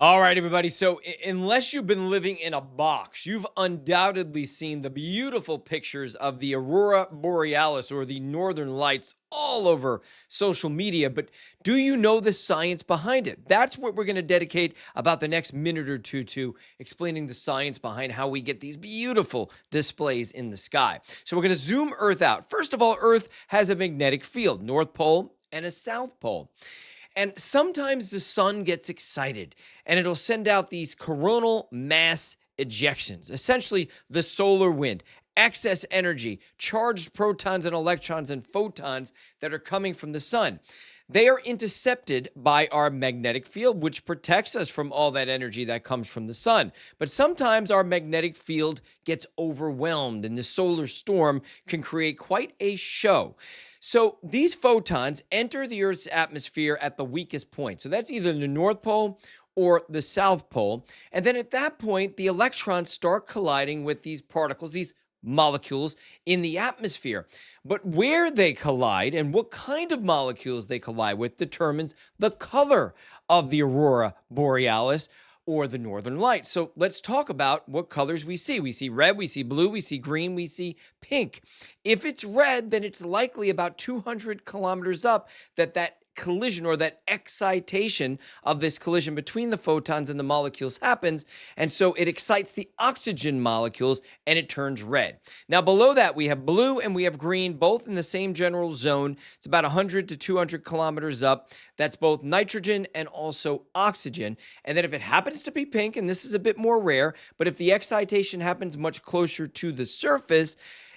All right, everybody. So, unless you've been living in a box, you've undoubtedly seen the beautiful pictures of the Aurora Borealis or the Northern Lights all over social media. But do you know the science behind it? That's what we're going to dedicate about the next minute or two to explaining the science behind how we get these beautiful displays in the sky. So, we're going to zoom Earth out. First of all, Earth has a magnetic field, North Pole and a South Pole. And sometimes the sun gets excited and it'll send out these coronal mass ejections, essentially the solar wind, excess energy, charged protons and electrons and photons that are coming from the sun. They are intercepted by our magnetic field, which protects us from all that energy that comes from the sun. But sometimes our magnetic field gets overwhelmed, and the solar storm can create quite a show. So these photons enter the Earth's atmosphere at the weakest point. So that's either the North Pole or the South Pole. And then at that point, the electrons start colliding with these particles, these molecules in the atmosphere. But where they collide and what kind of molecules they collide with determines the color of the Aurora Borealis or the Northern Lights. So let's talk about what colors we see. We see red, we see blue, we see green, we see pink. If it's red, then it's likely about 200 kilometers up that collision or that excitation of this collision between the photons and the molecules happens. And so it excites the oxygen molecules and it turns red. Now below that, we have blue and we have green, both in the same general zone. It's about 100 to 200 kilometers up. That's both nitrogen and also oxygen. And then if it happens to be pink, and this is a bit more rare, but if the excitation happens much closer to the surface,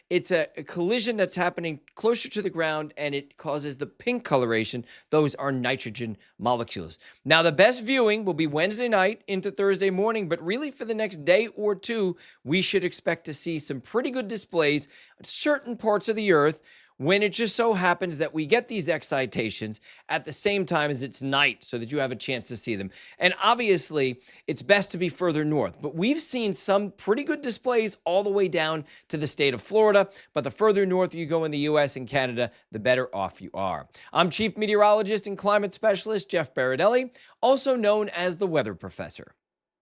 it's a collision that's happening closer to the ground and it causes the pink coloration. Those are nitrogen molecules. Now, the best viewing will be Wednesday night into Thursday morning, but really for the next day or two, we should expect to see some pretty good displays on certain parts of the Earth when it just so happens that we get these excitations at the same time as it's night so that you have a chance to see them. And obviously, it's best to be further north, but we've seen some pretty good displays all the way down to the state of Florida. But the further north you go in the US and Canada, the better off you are. I'm Chief Meteorologist and Climate Specialist Jeff Baradelli, also known as the Weather Professor.